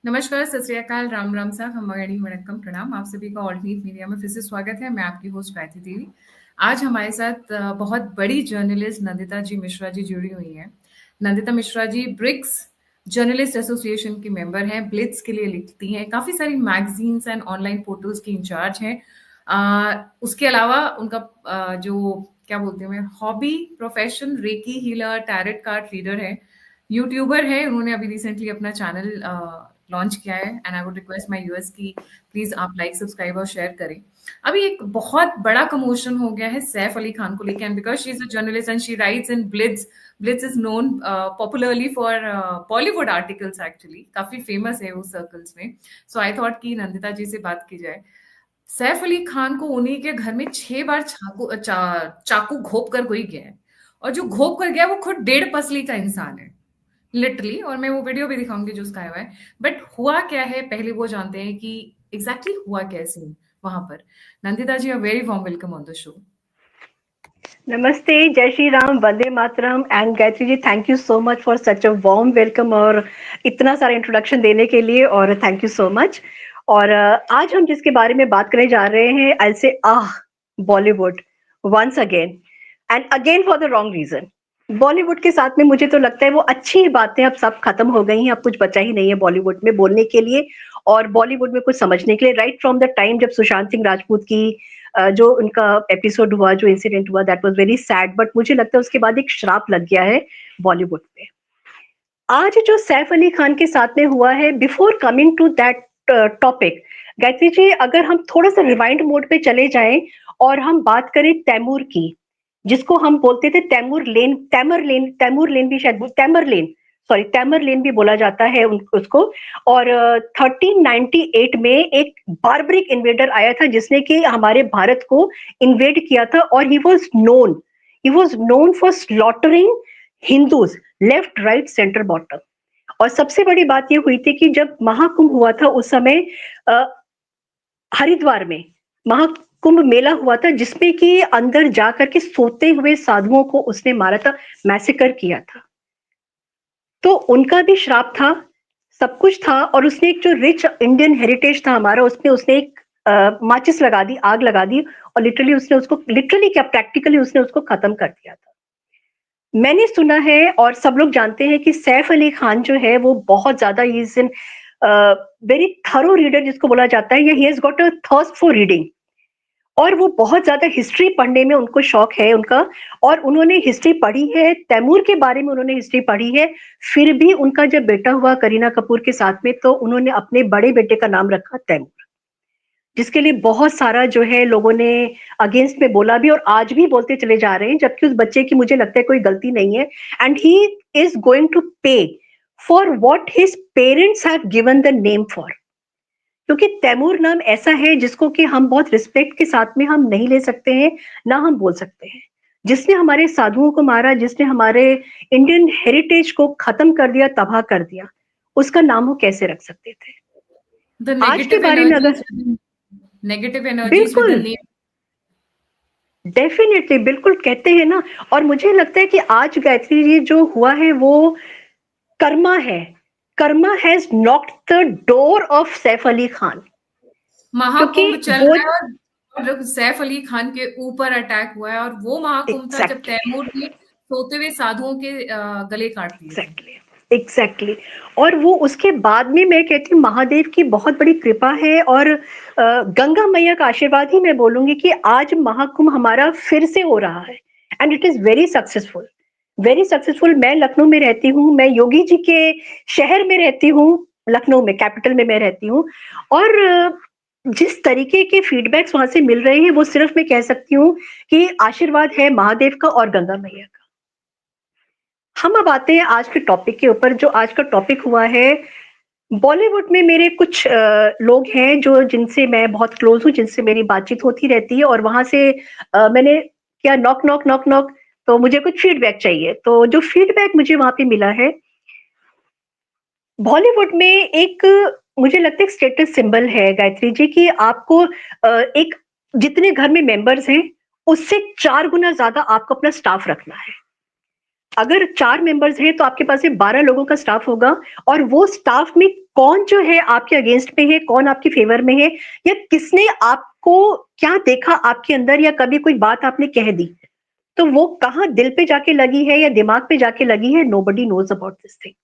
नमस्कार, सत श्री अकाल, राम राम सा, खम्बागणी वणक्कम, प्रणाम। आप सभी का ऑल्टरनेट मीडिया में फिर से स्वागत है। मैं आपकी होस्ट गायत्री देवी। आज हमारे साथ बहुत बड़ी जर्नलिस्ट नंदिता जी मिश्रा जी जुड़ी हुई हैं। Nandita Mishra ji BRICS journalist association की मेंबर हैं, ब्लिट्स के लिए लिखती हैं, काफ़ी सारी मैगजीन्स एंड ऑनलाइन पोर्टल्स की इंचार्ज हैं। उसके अलावा उनका जो क्या बोलते हैं hobby profession recce healer, tarot card reader है, यूट्यूबर है। उन्होंने अभी रिसेंटली अपना चैनल लॉन्च किया है and I would request my viewers की प्लीज आप लाइक सब्सक्राइब और शेयर करें। अभी एक बहुत बड़ा कमोशन हो गया है सैफ अली खान को लेकर, and because she is a journalist and she writes in Blitz. Blitz is known popularly for Bollywood articles, actually काफी फेमस है उस सर्कल्स में। सो आई थॉट कि नंदिता जी से बात की जाए। सैफ अली खान को उन्हीं के घर में 6 बार चाकू घोप कर कोई गया है, और जो घोप कर गया वो खुद 1.5 पसली का इंसान है, लिटरली। और मैं वो वीडियो भी दिखाऊंगी जो उसका आया हुआ है। बट हुआ क्या है, पहले वो जानते हैं कि एग्जैक्टली हुआ क्या सीन वहां पर। Nandita ji, a very warm welcome on the show. Namaste, जय Shri Ram, Vande Mataram and Gayatri ji, thank you so much for such a warm welcome और इतना सारा इंट्रोडक्शन देने के लिए, और थैंक यू सो मच। और आज हम जिसके बारे में बात करने जा रहे हैं, I say Bollywood once again and again for the wrong reason. Bollywood के साथ में मुझे तो लगता है वो अच्छी बातें अब सब खत्म हो गई हैं, अब कुछ बचा ही नहीं है बॉलीवुड में बोलने के लिए और बॉलीवुड में कुछ समझने के लिए। राइट फ्रॉम द टाइम जब सुशांत सिंह राजपूत की जो उनका एपिसोड हुआ, जो इंसिडेंट हुआ, that was very sad, but मुझे लगता है उसके बाद एक श्राप लग गया है बॉलीवुड पे। आज जो सैफ अली खान के साथ में हुआ है, before coming to that topic, Gayatri ji अगर हम थोड़ा सा रिवाइंड मोड पे चले जाएं और हम बात करें तैमूर की, जिसको हम बोलते थे तैमूर लेन भी शायद तैमर लेन भी बोला जाता है उसको। और 1398 में एक बार्बरिक इन्वेडर आया था जिसने कि हमारे भारत को इन्वेड किया था, और he was known for slaughtering Hindus left right centre bottom. और सबसे बड़ी बात ये हुई थी कि जब महाकुंभ हुआ था उस समय हरिद्वार में महाकुंभ मेला हुआ था, जिसमें कि अंदर जाकर के सोते हुए साधुओं को उसने मारा था, मैसेकर किया था। तो उनका भी श्राप था, सब कुछ था। और उसने एक जो रिच इंडियन हेरिटेज था हमारा, उसमें उसने एक माचिस लगा दी, आग लगा दी, और लिटरली उसने उसको, लिटरली क्या प्रैक्टिकली उसने उसको खत्म कर दिया था। मैंने सुना है और सब लोग जानते हैं कि सैफ अली खान जो है वो बहुत ज्यादा is in very thorough reader जिसको बोला जाता है, या he has got a thirst for reading. और वो बहुत ज्यादा हिस्ट्री पढ़ने में उनको शौक है उनका, और उन्होंने हिस्ट्री पढ़ी है, तैमूर के बारे में उन्होंने हिस्ट्री पढ़ी है। फिर भी उनका जब बेटा हुआ करीना कपूर के साथ में, तो उन्होंने अपने बड़े बेटे का नाम रखा तैमूर, जिसके लिए बहुत सारा जो है लोगों ने अगेंस्ट में बोला भी और आज भी बोलते चले जा रहे हैं, जबकि उस बच्चे की मुझे लगता है कोई गलती नहीं है। And he is going to pay for what his parents have given the name for. क्योंकि तैमूर नाम ऐसा है जिसको कि हम बहुत रिस्पेक्ट के साथ में हम नहीं ले सकते हैं, ना हम बोल सकते हैं। जिसने हमारे साधुओं को मारा, जिसने हमारे इंडियन हेरिटेज को खत्म कर दिया, तबाह कर दिया, उसका नाम वो कैसे रख सकते थे। आज के बारे में अगर नेगेटिव एनर्जीज विद द बिल्कुल, नेम। डेफिनेटली, बिल्कुल कहते हैं ना। और मुझे लगता है कि आज गायत्री जी जो हुआ है वो कर्मा है। Karma has knocked the door of Saif Ali Khan, क्योंकि महाकुंभ चल वो रहा है और सैफ अली खान के ऊपर अटैक हुआ है, और वो महाकुंभ था जब एग्जैक्टली तैमूर ने सोते हुए साधुओं के गले काट दिए थे। Exactly exactly. और वो उसके बाद में मैं कहती हूँ महादेव की बहुत बड़ी कृपा है, और गंगा मैया का आशीर्वाद ही मैं बोलूंगी कि आज महाकुंभ हमारा फिर से हो रहा है, and it is very successful, very successful. मैं लखनऊ में रहती हूँ, मैं योगी जी के शहर में रहती हूँ, लखनऊ में कैपिटल में मैं रहती हूँ। और जिस तरीके के फीडबैक्स वहां से मिल रहे हैं, वो सिर्फ मैं कह सकती हूँ कि आशीर्वाद है महादेव का और गंगा मैया का। हम अब आते हैं आज के टॉपिक के ऊपर। जो आज का टॉपिक हुआ है, बॉलीवुड में मेरे कुछ लोग हैं जो, जिनसे मैं बहुत क्लोज हूँ, जिनसे मेरी बातचीत होती रहती है, और वहां से मैंने क्या नॉक नॉक नॉक नॉक, तो मुझे कुछ फीडबैक चाहिए। तो जो फीडबैक मुझे वहां पे मिला है, बॉलीवुड में एक, मुझे लगता है एक स्टेटस सिंबल है गायत्री जी, कि आपको एक, जितने घर में मेंबर्स हैं उससे 4 गुना ज्यादा आपको अपना स्टाफ रखना है। अगर 4 मेंबर्स हैं तो आपके पास 12 लोगों का स्टाफ होगा, और वो स्टाफ में कौन जो है आपके अगेंस्ट में है, कौन आपके फेवर में है, या किसने आपको क्या देखा आपके अंदर, या कभी कोई बात आपने कह दी तो वो कहाँ दिल पे जाके लगी है या दिमाग पे जाके लगी है, nobody knows about this thing.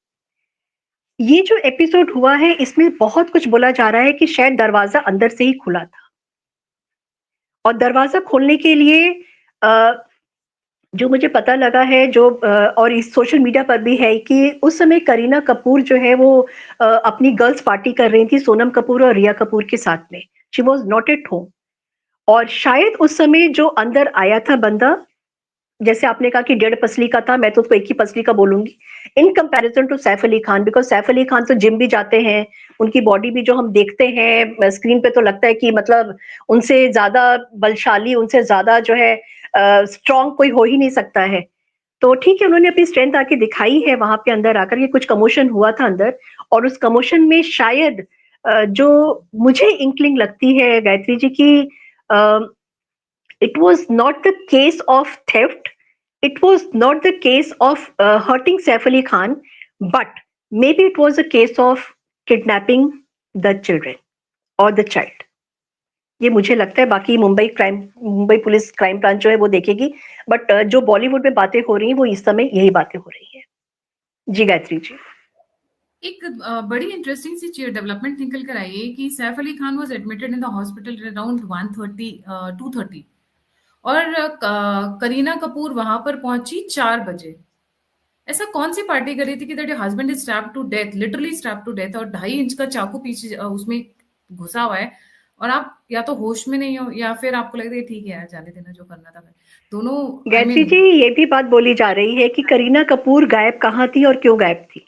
ये जो एपिसोड हुआ है इसमें बहुत कुछ बोला जा रहा है कि शायद दरवाजा अंदर से ही खुला था, और दरवाजा खोलने के लिए जो मुझे पता लगा है, जो और इस सोशल मीडिया पर भी है, कि उस समय करीना कपूर जो है वो अपनी गर्ल्स पार्टी कर रही थी सोनम कपूर और रिया कपूर के साथ में। She was not at home, और शायद उस समय जो अंदर आया था बंदा, जैसे आपने कहा कि 1.5 पसली का था, मैं तो उसको 1 ही पसली का बोलूंगी in comparison to Saif Ali Khan, because Saif Ali Khan तो जिम भी जाते हैं, उनकी बॉडी भी जो हम देखते हैं स्क्रीन पे तो लगता है कि मतलब उनसे ज्यादा बलशाली, उनसे ज्यादा जो है स्ट्रॉन्ग कोई हो ही नहीं सकता है। तो ठीक है, उन्होंने अपनी स्ट्रेंथ आके दिखाई है वहां पे अंदर आकर के, कुछ कमोशन हुआ था अंदर, और उस कमोशन में शायद जो मुझे इंकलिंग लगती है गायत्री जी की, it was not the case of theft, it was not the case of hurting Saif Ali Khan, but maybe it was a case of kidnapping the children or the child. ये मुझे लगता है, बाकी Mumbai police crime branch जो है वो देखेगी, but जो बॉलीवुड में बातें हो रही हैं वो इस समय यही बातें हो रही है। जी गायत्री जी, एक बड़ी इंटरेस्टिंग सी चीज डेवलपमेंट निकल कर आई है कि Saif Ali Khan was admitted in the hospital around 2:30 और करीना कपूर वहां पर पहुंची 4 बजे। ऐसा कौन सी पार्टी कर रही थी कि that your husband is stabbed to death, literally stabbed to death, और 2.5 इंच का चाकू पीछे उसमें घुसा हुआ है, और आप या तो होश में नहीं हो या फिर आपको लग रहा है ठीक है यार जाने देना, जो करना था कर। दोनों आई गायत्री मीन जी ये भी बात बोली जा रही है कि करीना कपूर गायब कहाँ थी और क्यों गायब थी।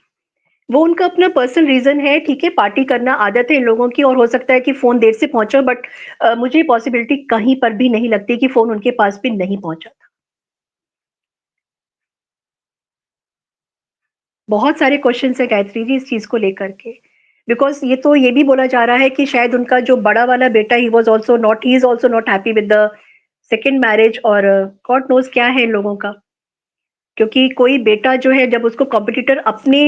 वो उनका अपना पर्सनल रीजन है, ठीक है, पार्टी करना आदत है इन लोगों की, और हो सकता है कि फोन देर से पहुंचा, बट मुझे पॉसिबिलिटी कहीं पर भी नहीं लगती कि फोन उनके पास भी नहीं पहुंचा था। बहुत सारे क्वेश्चन है गायत्री जी इस चीज को लेकर के, बिकॉज ये भी बोला जा रहा है कि शायद उनका जो बड़ा वाला बेटा, he is also not happy with the second marriage, और गॉड नोज क्या है इन लोगों का। क्योंकि कोई बेटा जो है जब उसको कॉम्पिटिटर अपने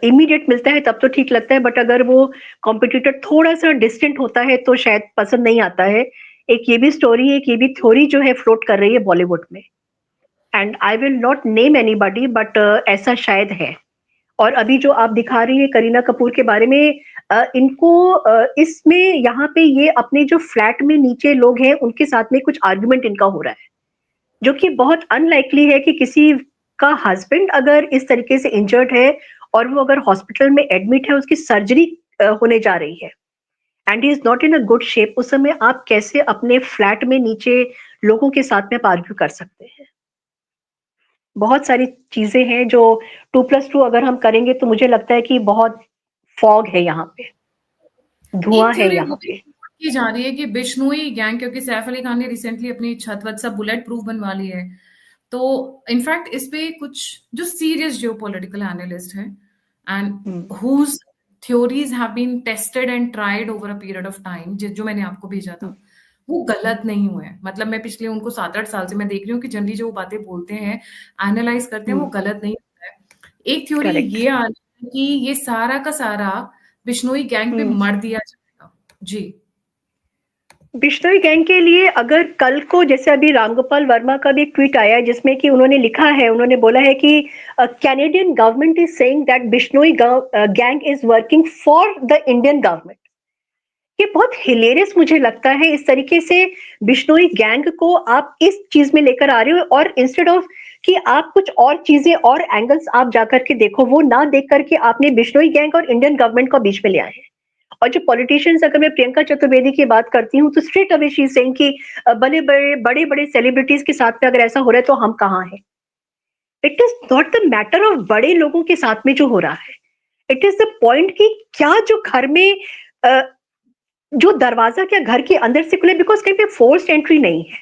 इमीडिएट मिलता है तब तो ठीक लगता है, बट अगर वो कॉम्पिटिटर थोड़ा सा डिस्टेंट होता है तो शायद पसंद नहीं आता है। एक ये भी स्टोरी, एक ये भी थ्योरी जो है फ्लोट कर रही है बॉलीवुड में, and I will not name anybody, but ऐसा शायद है। और अभी जो आप दिखा रही है करीना कपूर के बारे में, इनको इसमें यहाँ पे ये अपने जो फ्लैट में नीचे लोग हैं उनके साथ में कुछ आर्ग्यूमेंट इनका हो रहा है, जो कि बहुत अनलाइकली है कि किसी का हस्बैंड अगर इस तरीके से इंजर्ड है और वो अगर हॉस्पिटल में एडमिट है, उसकी सर्जरी होने जा रही है, and he is not in a good shape, उस समय आप कैसे अपने फ्लैट में नीचे लोगों के साथ में आर्ग्यू कर सकते हैं। बहुत सारी चीजें हैं जो 2+2 अगर हम करेंगे तो मुझे लगता है कि बहुत फॉग है यहाँ पे, धुआं एक है थ्योरी वो यहाँ भी पे। की जा रही है कि बिश्नोई गैंग, क्योंकि सैफ अली खान ने रिसेंटली अपनी छत वत सब बुलेट प्रूफ बनवा ली है, तो इनफैक्ट इस पे कुछ जो सीरियस जियोपॉलिटिकल एनालिस्ट हैं and whose theories have been tested and tried over a period of time, जो मैंने आपको भेजा था, वो गलत नहीं हुए हैं। मतलब मैं पिछले उनको 7-8 साल से मैं देख रही हूँ कि जनरली जो वो बातें बोलते हैं, एनालाइज करते हैं, वो गलत नहीं होता है। एक थ्योरी करेक्ट। ये आ रही है कि ये सारा का सारा बिश्नोई गैंग पे मर दिया जाएगा। जी, बिश्नोई गैंग के लिए अगर कल को, जैसे अभी रामगोपाल वर्मा का भी एक ट्वीट आया है जिसमें कि उन्होंने लिखा है, उन्होंने बोला है कि Canadian government is saying that Bishnoi gang is working for the Indian government. ये बहुत हिलेरियस मुझे लगता है, इस तरीके से बिश्नोई गैंग को आप इस चीज में लेकर आ रहे हो, और इंस्टेड ऑफ कि आप कुछ और चीजें और एंगल्स आप जाकर के देखो, वो ना देख करके आपने बिश्नोई गैंग और इंडियन गवर्नमेंट को बीच में ले आए हैं। और जो पॉलिटिशियंस, अगर मैं प्रियंका चतुर्वेदी की बात करती हूँ तो straight away she is saying कि बड़े बड़े सेलिब्रिटीज के साथ में अगर ऐसा हो रहा है तो हम कहाँ हैं। It is not the matter of बड़े लोगों के साथ में जो हो रहा है, इट इज द पॉइंट कि क्या जो घर में जो दरवाजा क्या घर के अंदर से खुले, बिकॉज कहीं पे फोर्स्ड एंट्री नहीं है,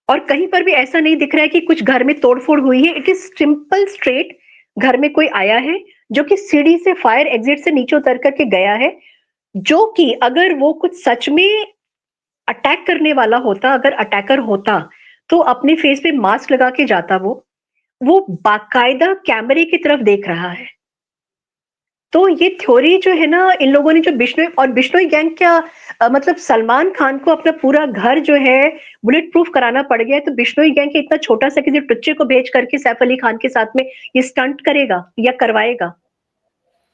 और कहीं पर भी ऐसा नहीं दिख रहा है कि कुछ घर में तोड़फोड़ हुई है। इट इज सिंपल स्ट्रेट, घर में कोई आया है जो कि सीढ़ी से फायर एग्जिट से नीचे उतर करके गया है, जो कि अगर वो कुछ सच में अटैक करने वाला होता, अगर अटैकर होता तो अपने फेस पे मास्क लगा के जाता। वो बाकायदा कैमरे की तरफ देख रहा है, तो ये थ्योरी जो है ना, इन लोगों ने जो बिश्नोई गैंग क्या मतलब सलमान खान को अपना पूरा घर जो है बुलेट प्रूफ कराना पड़ गया है, तो बिश्नोई गैंग के इतना छोटा सा किसी टुच्चे को भेज करके सैफ अली खान के साथ में ये स्टंट करेगा या करवाएगा?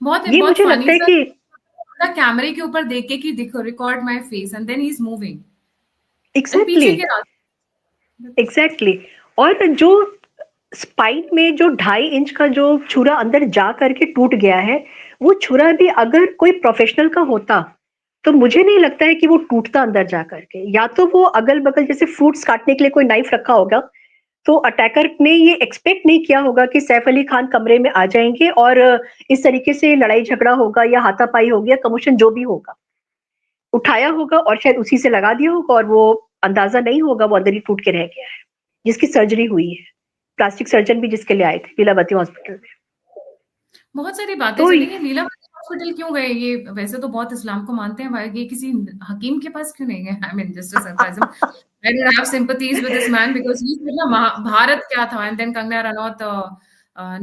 बहुत ये बहुत मुझे लगता फनी है सा, कि कैमरे के ऊपर देख के कि देखो, record my face and then he is moving, and exactly पीछे के रास्ते। एग्जैक्टली और जो स्पाइन में जो 2.5 इंच का जो छुरा अंदर जा करके टूट गया है, वो छुरा भी अगर कोई प्रोफेशनल का होता तो मुझे नहीं लगता है कि वो टूटता अंदर जा करके। या तो वो अगल बगल जैसे फ्रूट्स काटने के लिए कोई नाइफ रखा होगा, तो अटैकर ने ये एक्सपेक्ट नहीं किया होगा कि सैफ अली खान कमरे में आ जाएंगे और इस तरीके से लड़ाई झगड़ा होगा या हाथापाई होगी या कमोशन जो भी होगा, उठाया होगा और शायद उसी से लगा दिया होगा और वो अंदाजा नहीं होगा वो अंदर ही टूट के रह गया है। जिसकी सर्जरी हुई है, प्लास्टिक सर्जन भी जिसके लिए आए थे लीलावती हॉस्पिटल में। बहुत सारी बातें तो चली हैं, लीलावती हॉस्पिटल क्यों गए ये? वैसे तो बहुत इस्लाम को मानते हैं भाई, ये किसी हकीम के पास क्यों नहीं गए? I mean just a surprise, I don't have sympathies with this man because he said ना महाभारत क्या था, एंड देन कंगना रनौत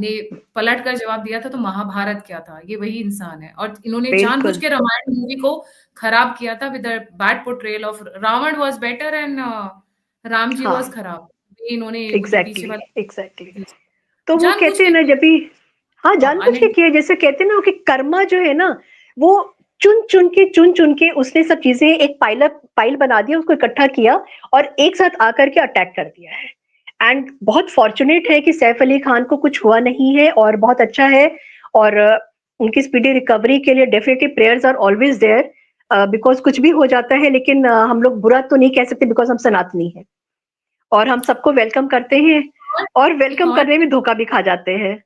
ने पलट कर जवाब दिया था, तो महाभारत क्या था? ये वही इंसान है, और इन्होंने जानबूझ बिल्कुल के रामायण मूवी को खराब किया था with a bad portrayal of Ravan was better and Ram ji was हाँ खराब। ये इन्होंने वो जो पीछे एग्जैक्टली वाला एग्जैक्टली तो वो जानबूझ कहते हैं के ना किया। जब भी, हाँ जानबूझ के हाँ, किया, जैसे कहते हैं ना कि कर्मा जो है ना, वो चुन चुन के उसने सब चीजें एक पाइल बना दिया, उसको इकट्ठा किया और एक साथ आकर के अटैक कर दिया है। एंड बहुत फॉर्चुनेट है कि सैफ अली खान को कुछ हुआ नहीं है और बहुत अच्छा है। और उनकी स्पीडी रिकवरी के लिए definitely prayers are always there, because कुछ भी हो जाता है, लेकिन हम लोग बुरा तो नहीं कह सकते बिकॉज हम सनातनी हैं और हम सबको वेलकम करते हैं और और एक वेलकम और करने में धोखा भी खा जाते हैं।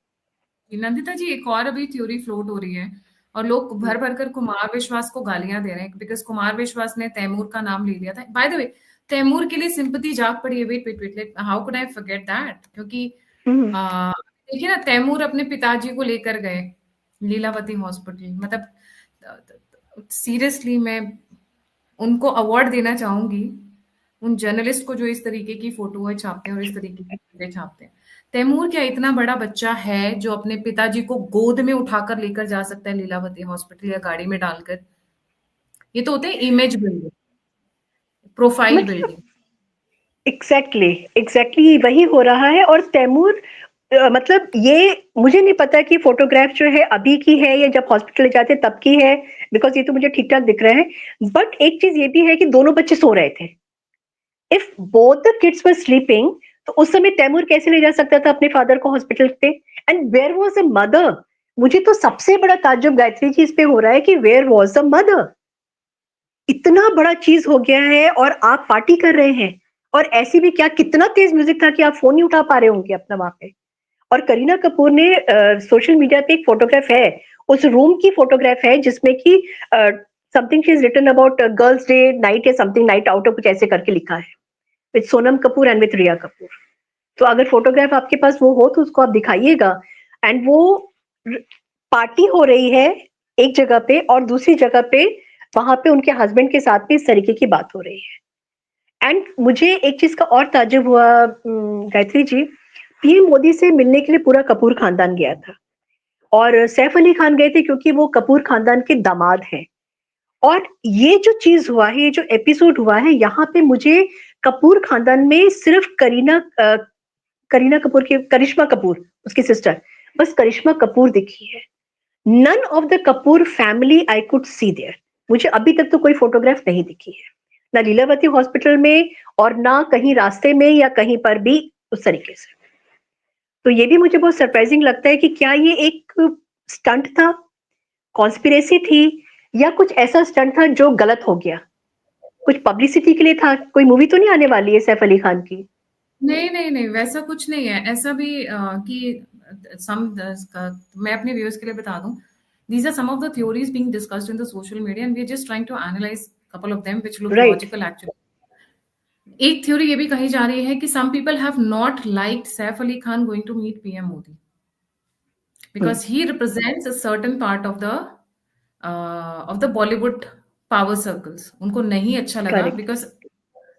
नंदिता जी, एक और अभी थ्योरी फ्लोट हो रही है, और लोग भर भर कर कुमार विश्वास को गालियां दे रहे हैं बिकॉज कुमार विश्वास ने तैमूर का नाम ले लिया था। बाय द वे, तैमूर के लिए सिंपैथी जाग पड़ी है। Wait wait wait, how could I forget that? क्योंकि हम्म, देखिए ना, तैमूर अपने पिताजी को लेकर गए लीलावती हॉस्पिटल, मतलब सीरियसली मैं उनको अवार्ड देना चाहूंगी, उन जर्नलिस्ट को जो इस तरीके की फोटो छापते हैं और इस तरीके की चीजें छापते हैं। तैमूर क्या इतना बड़ा बच्चा है जो अपने पिताजी को गोद में उठाकर लेकर जा सकता है लीलावती हॉस्पिटल या गाड़ी में डालकर? ये तो होते हैं इमेज बिल्डिंग, प्रोफाइल मतलब बिल्डिंग। एग्जैक्टली एग्जैक्टली वही हो रहा है। और तैमूर मतलब ये मुझे नहीं पता कि फोटोग्राफ जो है अभी की है या जब हॉस्पिटल जाते तब की है, बिकॉज ये तो मुझे ठीक ठाक दिख रहे हैं। बट एक चीज ये भी है कि दोनों बच्चे सो रहे थे। If both the kids were sleeping, तो उस समय तैमूर कैसे ले जा सकता था अपने फादर को हॉस्पिटल पे? And where was a mother? मुझे तो सबसे बड़ा ताज्जुब गायत्री जी इस पे हो रहा है कि वेयर वॉज द मदर? इतना बड़ा चीज हो गया है और आप पार्टी कर रहे हैं, और ऐसी भी क्या, कितना तेज म्यूजिक था कि आप फोन नहीं उठा पा रहे होंगे अपना वहां पे। और करीना कपूर ने सोशल मीडिया पे एक फोटोग्राफ है, उस रूम की फोटोग्राफ है जिसमें कि something she is written about girls day night या समथिंग नाइट आउट कुछ ऐसे करके लिखा है, with Sonam Kapoor and with Rhea Kapoor. तो अगर फोटोग्राफ आपके पास वो हो तो उसको आप दिखाइएगा। एंड वो पार्टी हो रही है एक जगह पे और दूसरी जगह पे वहां पे उनके हस्बैंड के साथ में इस तरीके की बात हो रही है। एंड मुझे एक चीज का और ताज्जुब हुआ गायत्री जी, पीएम मोदी से मिलने के लिए पूरा कपूर खानदान गया था और सैफ अली खान गए थे क्योंकि वो कपूर खानदान के दामाद हैं। और ये जो चीज हुआ है, ये जो एपिसोड हुआ है, यहाँ पे मुझे कपूर खानदान में सिर्फ करीना कपूर की, करिश्मा कपूर उसकी सिस्टर, बस करिश्मा कपूर दिखी है। None of the Kapoor family I could see there. मुझे अभी तक तो कोई फोटोग्राफ नहीं दिखी है, ना लीलावती हॉस्पिटल में और ना कहीं रास्ते में या कहीं पर भी उस तरीके से। तो ये भी मुझे बहुत सरप्राइजिंग लगता है कि क्या ये एक स्टंट था, कॉन्स्पिरेसी थी, या कुछ ऐसा स्टंट था जो गलत हो गया, कुछ पब्लिसिटी के लिए था। कोई मूवी तो नहीं आने वाली है सैफ अली खान की? नहीं नहीं नहीं, वैसा कुछ नहीं है। ऐसा भी कि सम मैं अपने व्यूअर्स के लिए बता दूं, these are some of the theories being discussed in the social media and we are just trying to analyze couple of them which look right logical actually. एक थ्योरी ये भी कही जा रही है कि some people have not liked Saif Ali Khan going to meet PM Modi because he represents a certain part of the Bollywood power circles. उनको नहीं अच्छा लगा करेक्ट because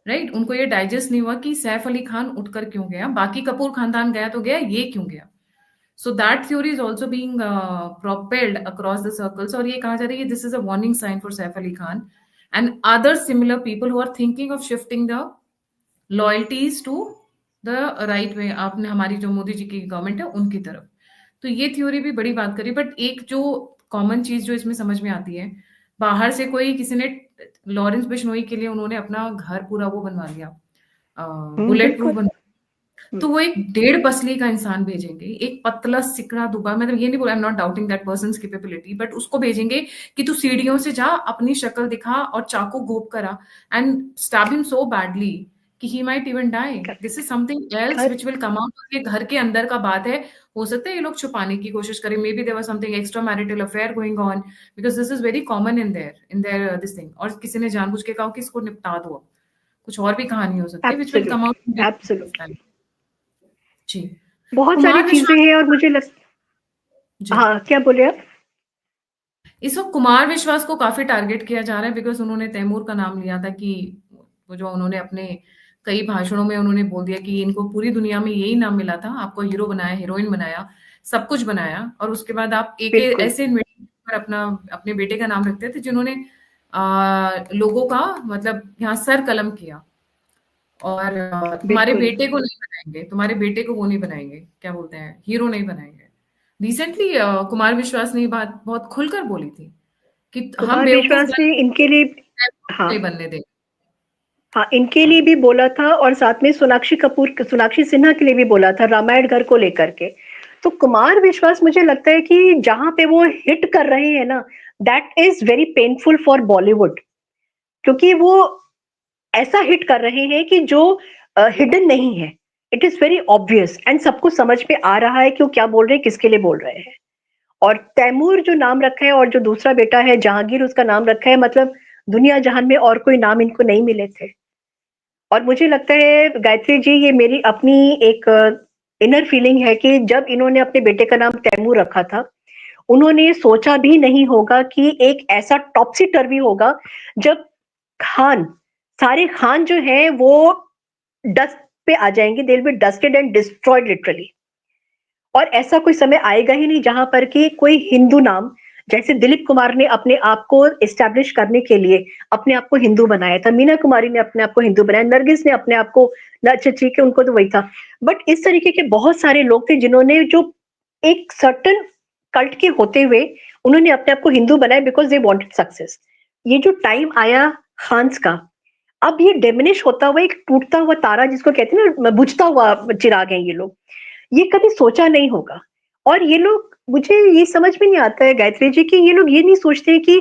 राइट, उनको ये डाइजेस्ट नहीं हुआ कि सैफ अली खान उठकर क्यों गया, बाकी कपूर खानदान गया तो गया, ये क्यों गया। So that theory is also being propelled across the circles. और ये कहा जा रहा है कि this is a warning sign for Saif Ali Khan and other similar people who are thinking of shifting the loyalties to the right way. आपने हमारी जो मोदी जी की गवर्नमेंट है उनकी तरफ, तो ये थ्योरी भी बड़ी बात करी। बट एक जो कॉमन चीज जो इसमें समझ में आती है, बाहर से कोई किसी ने लॉरेंस बिश्नोई के लिए उन्होंने अपना घर पूरा वो बनवा लिया, बुलेट प्रूफ बिल्कुल। तो वो एक 1.5 पसली का इंसान भेजेंगे, एक पतला सिकड़ा दुबा, मतलब ये नहीं बोला, I am not doubting that persons capability, but उसको भेजेंगे कि तू सीढ़ियों से जा, अपनी शक्ल दिखा और चाकू घोप करा and stab him so badly कि he might even die. This is something else which will come out. ये घर के अंदर का बात है, हो सकता है ये लोग छुपाने की कोशिश करें, maybe there was something extra marital affair going on, because this is very common in there this thing, और किसी ने जानबूझ के कहा कि इसको निपटा दो, कुछ और भी कहानी हो सकती है which will come out. Absolutely जी, बहुत सारी चीजें हैं और मुझे हाँ, क्या बोले आप? इस वक्त कुमार विश्वास को काफी टारगेट किया जा रहा है बिकॉज उन्होंने तैमूर का नाम लिया था, कि वो जो उन्होंने अपने कई भाषणों में उन्होंने बोल दिया कि इनको पूरी दुनिया में यही नाम मिला था, आपको हीरो बनाया, हीरोइन बनाया, सब कुछ बनाया, और उसके बाद आप एक ऐसे इन्वेंटर पर अपने बेटे का नाम रखते थे जिन्होंने लोगों का मतलब यहाँ सर कलम किया, और तुम्हारे बेटे को नहीं बनाएंगे, तुम्हारे बेटे को वो नहीं बनाएंगे, क्या बोलते हैं, हीरो नहीं बनाएंगे। रिसेंटली कुमार विश्वास ने बात बहुत खुलकर बोली थी कि हम विश्वास ने इनके लिए नहीं बनने देंगे। हाँ, इनके लिए भी बोला था और साथ में सोनाक्षी सिन्हा के लिए भी बोला था, रामायण घर को लेकर के। तो कुमार विश्वास मुझे लगता है कि जहां पे वो हिट कर रहे हैं ना, that is very painful for Bollywood, क्योंकि वो ऐसा हिट कर रहे हैं कि जो हिडन नहीं है, it is very obvious and सबको समझ में आ रहा है कि वो क्या बोल रहे हैं, किसके लिए बोल रहे हैं। और तैमूर जो नाम रखा है और जो दूसरा बेटा है जहांगीर, उसका नाम रखा है, मतलब दुनिया जहान में और कोई नाम इनको नहीं मिले थे। और मुझे लगता है गायत्री जी, ये मेरी अपनी एक इनर फीलिंग है कि जब इन्होंने अपने बेटे का नाम तैमूर रखा था, उन्होंने सोचा भी नहीं होगा कि एक ऐसा टॉपसी टर्वी होगा जब खान, सारे खान जो है वो डस्ट पे आ जाएंगे, they will be dusted and destroyed literally. और ऐसा कोई समय आएगा ही नहीं जहां पर कि कोई हिंदू नाम, जैसे दिलीप कुमार ने अपने आप को एस्टैब्लिश करने के लिए अपने आप को हिंदू बनाया था, मीना कुमारी ने अपने आप को हिंदू बनाया, नरगिस ने अपने आप को, अच्छा ठीक है उनको तो वही था, बट इस तरीके के बहुत सारे लोग थे जिन्होंने जो एक सर्टन कल्ट के होते हुए उन्होंने अपने आप को हिंदू बनाया बिकॉज दे वांटेड सक्सेस। ये जो टाइम आया खान्स का, अब ये डिमिनिश होता हुआ एक टूटता हुआ तारा जिसको कहते हैं ना, बुझता हुआ चिराग है ये लोग, ये कभी सोचा नहीं होगा। और ये लोग, मुझे ये समझ में नहीं आता है गायत्री जी कि ये लोग ये नहीं सोचते कि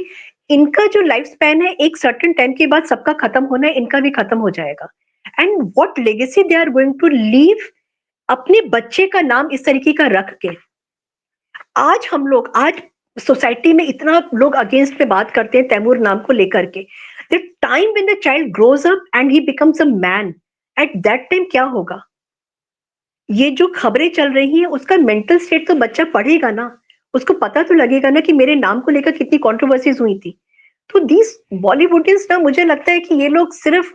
इनका जो लाइफ स्पैन है एक सर्टेन टाइम के बाद सबका खत्म होना है, इनका भी खत्म हो जाएगा, and what legacy they are going to leave अपने बच्चे का नाम इस तरीके का रख के। आज सोसाइटी में इतना लोग अगेंस्ट में बात करते हैं तैमूर नाम को लेकर के, the time when the child grows up and he becomes a man, at that time क्या होगा? ये जो खबरें चल रही हैं उसका मेंटल स्टेट तो बच्चा पढ़ेगा ना, उसको पता तो लगेगा ना कि मेरे नाम को लेकर कितनी कंट्रोवर्सीज हुई थी। तो दिस बॉलीवुडियंस ना, मुझे लगता है कि ये लोग सिर्फ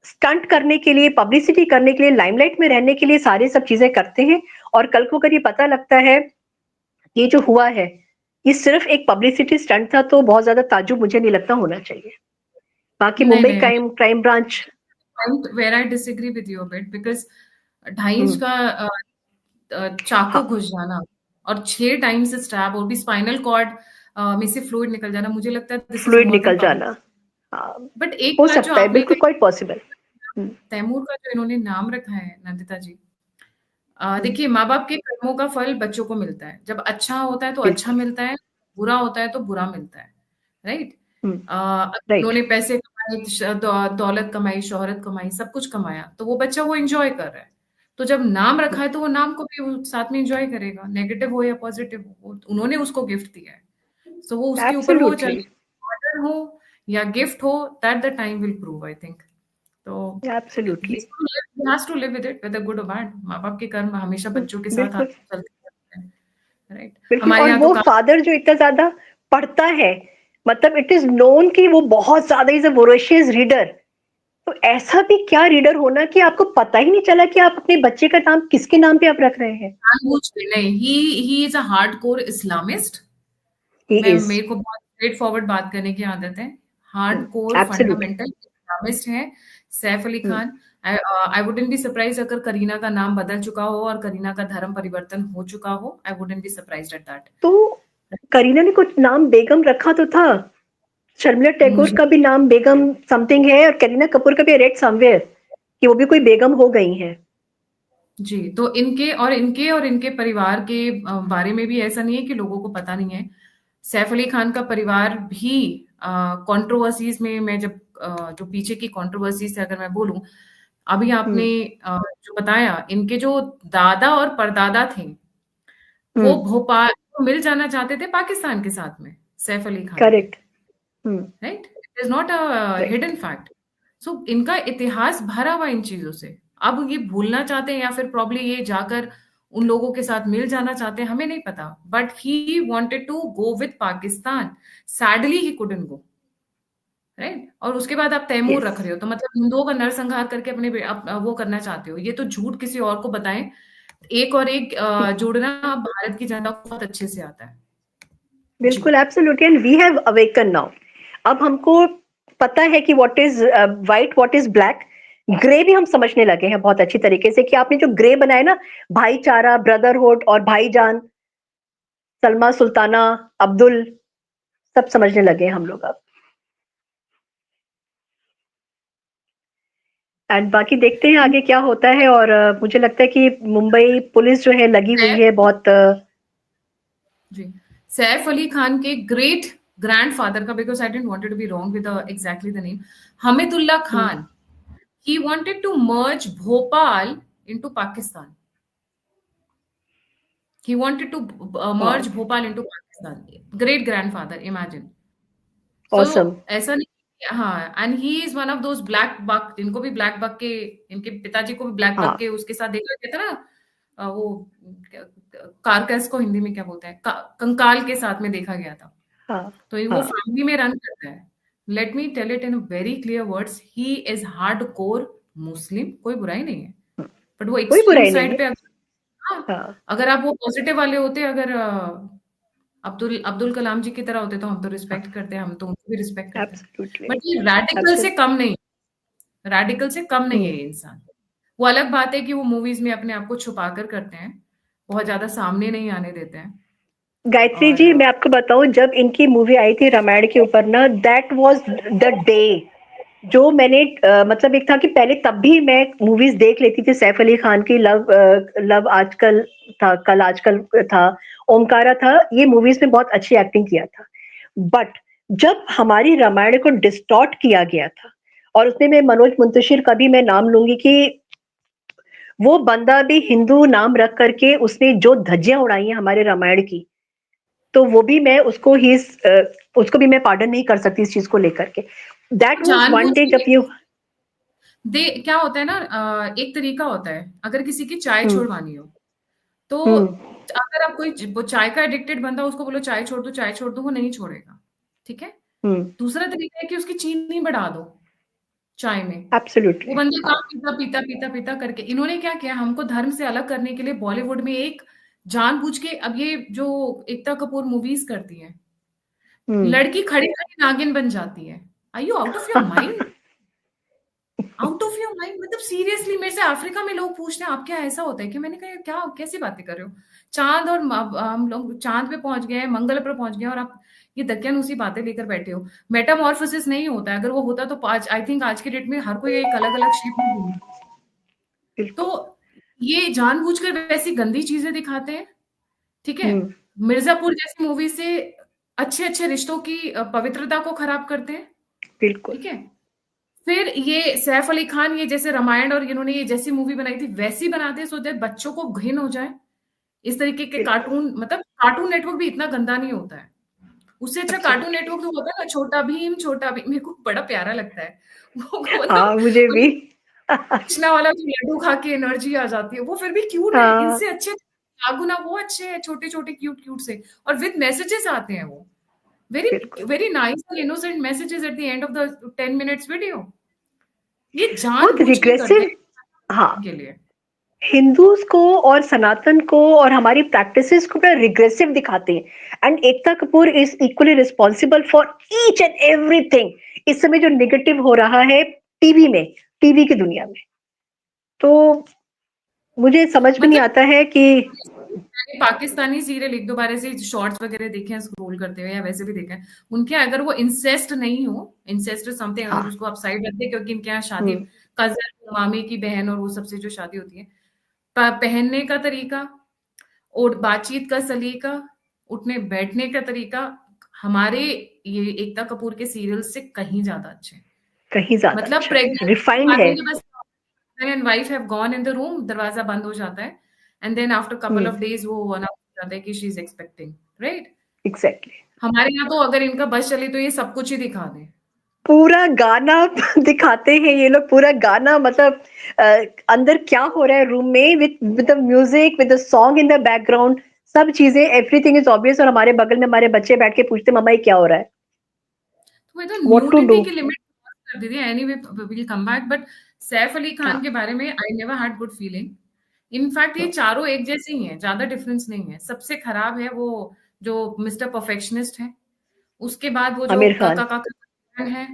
स्टंट करने के लिए, पब्लिसिटी करने के लिए, लाइमलाइट में रहने के लिए सारे सब चीजें करते हैं, और कल को अगर ये पता लगता है ये जो हुआ है ये सिर्फ एक पब्लिसिटी स्टंट था, तो बहुत ज्यादा ताज्जुब मुझे नहीं लगता होना चाहिए। बाकी Mumbai crime branch, where I disagree with you a bit because 2.5 inch का चाकू घुस जाना और 6 टाइम से स्टैब और भी स्पाइनल कॉर्ड में से फ्लूइड निकल जाना, मुझे लगता है फ्लूइड निकल जाना, बट एक हो बात जो सकता है, आपने बिल्कुल क्वाइट पॉसिबल। तैमूर का जो इन्होंने नाम रखा है नंदिता जी, देखिए माँ बाप के कर्मों का फल बच्चों को मिलता है, जब अच्छा होता है तो अच्छा मिलता है, बुरा होता है तो बुरा मिलता है, राइट? उन्होंने पैसे कमाए, दौलत कमाई, शोहरत कमाई, सब कुछ कमाया, तो वो बच्चा वो एंजॉय कर रहा है, तो जब नाम रखा है तो वो नाम को भी साथ में एंजॉय करेगा, नेगेटिव हो या पॉजिटिव हो, उन्होंने उसको गिफ्ट दिया है, सो वो उसके ऊपर वो चाहे ऑर्डर हो या गिफ्ट हो, that the time will prove, I think. तो absolutely he has to live with it, whether good or bad। माँ बाप के कर्म हमेशा बच्चों के साथ चलते रहते हैं, राइट? हमारे यहाँ तो फादर जो इतना ज्यादा पढ़ता है, मतलब इट इज नोन कि वो बहुत ज्यादा इज अ वोरेशियस रीडर, तो ऐसा भी क्या रीडर होना कि आपको पता ही नहीं चला कि आप अपने बच्चे का नाम किसके नाम पे आप रख रहे हैं? जानबूझ के नहीं, he is a hardcore Islamist. He मैं इज। मेरे को बहुत स्ट्रेट फॉरवर्ड बात करने की आदत है। Hardcore absolutely. फंडामेंटल इस्लामिस्ट है Saif Ali Khan. I wouldn't be surprise अगर करीना का नाम बदल चुका हो और करीना का धर्म परिवर्तन हो चुका हो। I wouldn't be surprised at that. तो करीना ने कुछ नाम बेगम रखा तो था। शर्मिला टैगोर मुझे का भी नाम बेगम समथिंग है, और करीना कपूर का भी रेड समवेयर कि वो भी कोई बेगम हो गई हैं। जी, तो इनके परिवार के बारे में भी ऐसा नहीं है कि लोगों को पता नहीं है। सैफ अली खान का परिवार भी कंट्रोवर्सीज में, मैं जब जो पीछे की कंट्रोवर्सी से अगर मैं बोलूं, अभी आपने हम्म। जो बताया, इनके जो दादा और परदादा थे वो हम्म। भोपाल को मिल जाना चाहते थे पाकिस्तान के साथ में, सैफ अली खान के। Correct. Hmm. Right, it is not a right. Hidden fact. So इनका इतिहास भरा हुआ इन चीजों से। अब ये भूलना चाहते हैं या फिर प्रॉब्ली ये जाकर उन लोगों के साथ मिल जाना चाहते हैं, हमें नहीं पता। But he wanted to go with Pakistan, sadly he couldn't go. Right, और उसके बाद आप तैमूर यस। रख रहे हो, तो मतलब हिंदुओं का नरसंहार करके वो करना चाहते हो। ये तो झूठ किसी और को बताएं। एक और एक जोड़ना भारत की जनता को बहुत अच्छे से आता है। जी। बिल्कुल, absolutely, and we have awaken now. अब हमको पता है कि what is white, what is black. Grey भी हम समझने लगे हैं बहुत अच्छी तरीके से, कि आपने जो ग्रे बनाया ना, भाईचारा, ब्रदरहुड और भाईजान, सलमा सुल्ताना, अब्दुल, सब समझने लगे हैं हम लोग अब। एंड बाकी देखते हैं आगे क्या होता है। और मुझे लगता है कि मुंबई पुलिस जो है लगी हुई है बहुत। जी, सैफ अली खान के ग्रेट ग्रैंडफादर का, because I didn't wanted to be wrong with exactly the name, Hamidullah Khan, he wanted to merge Bhopal into Pakistan. He wanted to merge Bhopal into Pakistan. Great grandfather, imagine. Awesome. So ऐसा नहीं, हाँ, and he is one of those blackbuck, इनको भी black buck के, इनके पिताजी को भी ब्लैक बक हाँ। के उसके साथ देखा गया था ना। वो कारकस को हिंदी में क्या बोलते हैं, कंकाल के साथ में देखा गया था। हाँ। तो वो हाँ। फैमिली में रन करता है। Let me tell it in very clear words, he is hardcore Muslim, कोई बुराई नहीं है। बट वो कोई एक्सट्रीम बुराई नहीं साइड है। पे हाँ, हाँ। अगर आप वो पॉजिटिव वाले होते, अगर अब्दुल अब्दुल कलाम जी की तरह होते, तो हम तो रिस्पेक्ट करते हैं, हम तो उनको भी रिस्पेक्ट करते हैं। एब्सोल्युटली। बट ये रेडिकल से एब्सोल्युटली। कम नहीं, रेडिकल से कम नहीं है ये इंसान। वो अलग बात है कि वो मूवीज में अपने आप को छुपा कर करते हैं, बहुत ज्यादा सामने नहीं आने देते हैं। गायत्री और जी, मैं आपको बताऊं, जब इनकी मूवी आई थी रामायण के ऊपर ना, दैट वाज द डे जो मैंने मतलब एक था कि पहले तब भी मैं मूवीज देख लेती थी सैफ अली खान की। लव आजकल था, कल आजकल था, ओमकारा था, ये मूवीज में बहुत अच्छी एक्टिंग किया था। बट जब हमारी रामायण को डिस्टॉर्ट किया गया था, और उसमें मैं मनोज मुंतशिर का भी मैं नाम लूंगी कि वो बंदा भी हिंदू नाम रख करके उसने जो धज्जियां उड़ाई हैं हमारे रामायण की, तो वो भी मैं उसको ही उसको भी मैं पार्डन नहीं कर सकती इस चीज को लेकर के। दैट वाज वन जानबूझ डे जब के ये। दे क्या होता है ना, एक तरीका होता है अगर किसी की चाय हम्म। छुड़वानी हो, तो हम्म। अगर आप कोई वो चाय का एडिक्टेड बंदा, उसको बोलो चाय छोड़ दो, चाय छोड़ दो, वो नहीं छोड़ेगा। ठीक है। हम्म। दूसरा तरीका है कि उसकी चीनी बढ़ा दो चाय में। वो एब्सोल्युटली। बंदा हाँ। काम पीता पीता पीता पीता करके, इन्होंने क्या किया, हमको धर्म से अलग करने के लिए बॉलीवुड में एक जानबूझ के, अब ये जो एकता कपूर मूवीज करती है, हम्म। लड़की खड़ी खड़ी नागिन बन जाती है। Are you out of your mind? Out of your mind, मतलब सीरियसली, मेरे से अफ्रीका में लोग पूछते हैं आप क्या ऐसा होता है कि, मैंने कहा क्या कैसी बातें कर रहे हो। चांद और हम लोग चांद पे पहुंच गए हैं, मंगल पर पहुंच गए हैं, और आप ये दकियानूसी बातें लेकर बैठे हो। मेटामॉर्फोसिस नहीं होता है। अगर वो होता तो आज, आई थिंक आज के डेट में हर कोई एक अलग अलग शेप में घूमता। बिल्कुल। तो ये जानबूझकर वैसी गंदी चीजें दिखाते हैं। ठीक है। हम्म। मिर्जापुर जैसी मूवी से अच्छे अच्छे रिश्तों की पवित्रता को खराब करते हैं। बिल्कुल। ठीक है। फिर ये सैफ अली खान, ये जैसे रामायण और इन्होंने ये जैसी मूवी बनाई थी वैसी बनाते हैं, सो दैट बच्चों को घिन हो जाए। इस तरीके के बिल्कुल। कार्टून, मतलब कार्टून नेटवर्क भी इतना गंदा नहीं होता है। उससे अच्छा कार्टून एब्सोल्युटली। नेटवर्क तो होता है ना, छोटा भीम, छोटा भीम मेरे को बड़ा प्यारा लगता है। वो हाँ, मतलब मुझे भी। कृष्णा वाला जो लड्डू खा के एनर्जी आ जाती है, वो फिर भी क्यूट है, हाँ। इनसे अच्छे गुना वो अच्छे हैं, छोटे छोटे क्यूट क्यूट से, और विद मैसेजेस आते हैं वो, वेरी बिल्कुल। Very nice and innocent messages at the end of the 10 minutes video. ये बहुत जानबूझ के करते रिग्रेसिव। हाँ, हैं के लिए। हिंदूज को और सनातन को और हमारी प्रैक्टिसेस को बड़ा रिग्रेसिव दिखाते हैं। And Ekta Kapoor is equally responsible for each and everything इस समय जो निगेटिव हो रहा है टीवी में, टीवी की दुनिया में। तो मुझे समझ में नहीं मतलब आता है कि मैंने पाकिस्तानी सीरियल एक दो बार ऐसे शॉर्ट्स वगैरह देखे हैं स्क्रॉल करते हुए, या वैसे भी देखे हैं उनके, अगर वो इंसेस्ट नहीं हो, इंसेस्ट समथिंग, अगर हाँ। उसको आप साइड रख दे, क्योंकि इनके यहाँ शादी हम्म। कजन मामी की बहन और वो सबसे जो शादी होती है, पहनने का तरीका और बातचीत का सलीका, उठने बैठने का तरीका, हमारे ये एकता कपूर के सीरियल से कहीं ज्यादा अच्छे हैं। कहीं ज्यादा मतलब अच्छा है, प्रेग्नेंट रिफाइंड बात है। होगी बस, husband and wife have gone in the room, दरवाजा बंद हो जाता है, and then after couple of days वो अनाउंस हो जाता है कि she is expecting, right? Exactly. हमारे यहाँ तो अगर इनका बस चले तो ये सब कुछ ही दिखा दे। पूरा गाना दिखाते हैं ये लोग, पूरा गाना, मतलब अ, अंदर क्या हो रहा है रूम में, with the music, with the song in the background, सब चीजें, एवरीथिंग इज ऑब्वियस। और हमारे बगल में हमारे बच्चे बैठ के पूछते मम्मा ये क्या हो रहा है, तो मैं तो व्हाट टू डू। न्यूडिटी की लिमिट कर दी थी। Anyway will come back, but Saif Ali Khan हाँ। के बारे में I never had good feeling. In fact ये चारों एक जैसे ही हैं, ज्यादा डिफरेंस नहीं है। सबसे खराब है वो जो मिस्टर परफेक्शनिस्ट है, उसके बाद वो जो आमिर खान। काका काका है,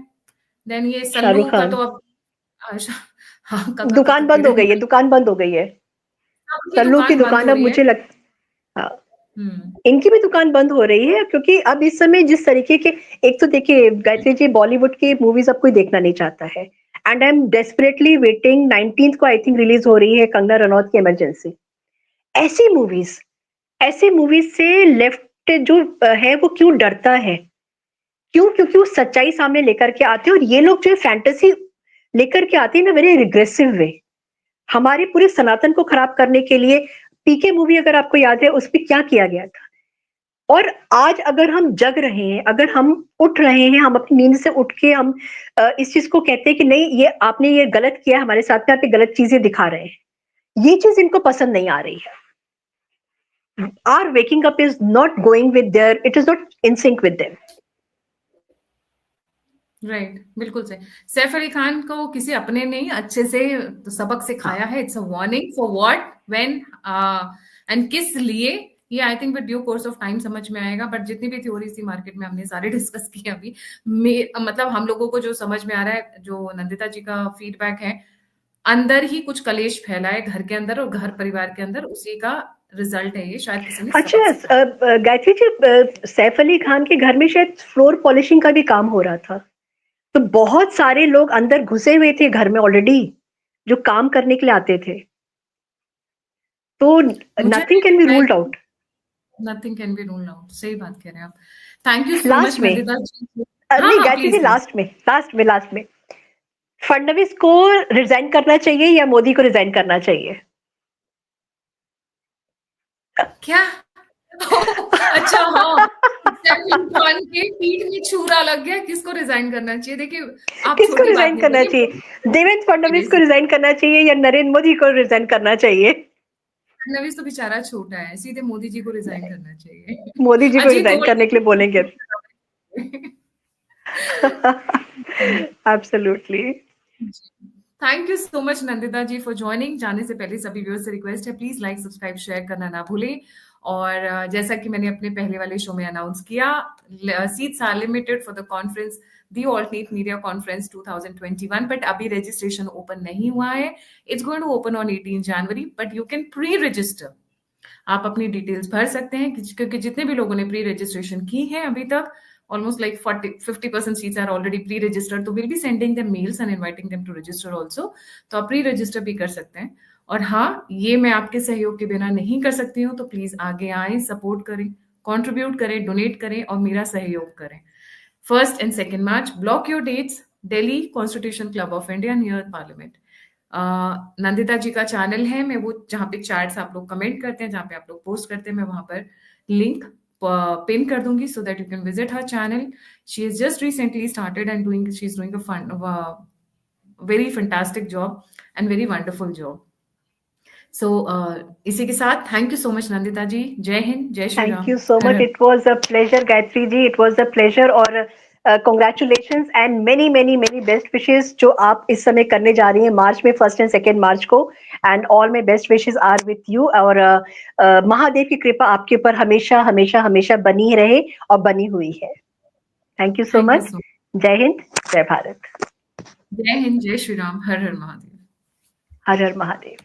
देन ये शाहरुख सल्लू का खान। तो अब हाँ, काका काका दुकान बंद हो किड़े गई है, दुकान बंद हो गई है। सबकी सल्लू की दुकान बंद दुकान हो अब रही है। मुझे लग, हाँ, हम्म। इनकी भी दुकान बंद हो रही है, क्योंकि अब इस समय जिस तरीके के, एक तो देखिए गायत्री जी, बॉलीवुड की मूवीज अब कोई देखना नहीं चाहता है। And I am desperately waiting, 19th को आई थिंक रिलीज हो रही है कंगना रनौत की इमरजेंसी। ऐसी मूवीज, ऐसी मूवीज से लेफ्ट जो है वो क्यों डरता है, क्यों? क्योंकि वो सच्चाई सामने लेकर के आते हैं। और ये लोग जो फैंटेसी लेकर के आते हैं ना, वेरी रिग्रेसिव वे, हमारे पूरे सनातन को खराब करने के लिए। पीके मूवी अगर आपको याद है, उस पर क्या किया गया था। और आज अगर हम जग रहे हैं, अगर हम उठ रहे हैं, हम अपनी नींद से उठ के हम इस चीज को कहते हैं कि नहीं ये आपने ये गलत किया, हमारे साथ में आप ये गलत चीजें दिखा रहे हैं, ये चीज इनको पसंद नहीं आ रही है। Our waking up is not going with their, it is not in sync with them. Right, बिल्कुल सही। सैफ अली खान को किसी अपने ने अच्छे से तो सबक सिखाया है। It's a warning for what, when and किस लिए, ये I think with due course of time समझ में आएगा। बट जितनी भी थ्योरीज थी मार्केट में हमने सारे डिस्कस किए अभी। मतलब हम लोगों को जो समझ में आ रहा है, जो नंदिता जी का फीडबैक है, अंदर ही कुछ कलेश फैला है घर के अंदर और घर परिवार के अंदर, उसी का रिजल्ट है ये। शायद किसी ने सबक सिखाया। अच्छा, गायत्री जी, सैफ अली खान के घर में शायद फ्लोर पॉलिशिंग का भी काम हो रहा था, तो बहुत सारे लोग अंदर घुसे हुए थे घर में ऑलरेडी, जो काम करने के लिए आते थे। तो मुझे nothing can be ruled out. Nothing can be ruled out, सही बात कह रहे हैं आप। Thank you so last much में, नंदिता जी। हाँ नहीं हाँ, Gayatri ji, please please. Last में फडणवीस को रिजाइन करना चाहिए या मोदी को रिजाइन करना चाहिए? क्या? अच्छा, हाँ। सैफ खान के पीठ में छुरा लग गया, किसको रिजाइन करना चाहिए? देखिए, आप किसको छोटी बात रिजाइन नहीं करना करिए। चाहिए? देवेंद्र फडणवीस को रिजाइन करना चाहिए या नरेंद्र मोदी को रिजाइन करना चाहिए? फडणवीस तो बेचारा छोटा है, सीधे मोदी जी को रिजाइन करना चाहिए। मोदी जी को अजीत रिजाइन दोवल करने के लिए बोलेंगे। की absolutely. Thank you so much Nandita ji for joining. जाने से पहले सभी व्यूअर्स से रिक्वेस्ट है, प्लीज लाइक सब्सक्राइब शेयर करना ना भूलें। और जैसा कि मैंने अपने पहले वाले शो में अनाउंस किया, seats are limited for the conference, the alternate media conference 2021, but अभी रजिस्ट्रेशन ओपन नहीं हुआ है। It's going to open on 18 January, but you can pre register. आप अपनी डिटेल्स भर सकते हैं, क्योंकि जितने भी लोगों ने प्री रजिस्ट्रेशन की है अभी तक, almost like 50% seats are already pre-registered, तो we'll be sending them mails and inviting them to register also। तो आप pre-register भी कर सकते हैं। और हाँ, ये मैं आपके सहयोग के बिना नहीं कर सकती हूँ, तो प्लीज आगे आए, सपोर्ट करें, कंट्रीब्यूट करें, डोनेट करें और मेरा सहयोग करें। 1st and 2nd March, block your dates, Delhi constitution club of India near parliament. Nandita ji का चैनल है, मैं वो जहाँ पे चैट्स आप लोग कमेंट करते हैं, जहाँ पे आप लोग पोस्ट करते हैं, मैं वहां पर लिंक पिन कर दूंगी, so that you can visit her channel. She has just recently started and she's doing a very fantastic job and very wonderful job. So इसी के साथ thank you so much Nandita ji. जय हिंद, जय Shri thank Ram. You so much, it was a pleasure Gayatri ji, it was a pleasure. और congratulations and many many many best wishes जो आप इस समय करने जा रही हैं मार्च में, 1 एंड 2 मार्च को, and all my best wishes are with you. और महादेव की कृपा आपके ऊपर हमेशा हमेशा हमेशा बनी रहे और बनी हुई है। Thank you so much. जय हिंद, जय भारत। जय हिंद, जय श्री राम, हर हर महादेव। हर हर महादेव।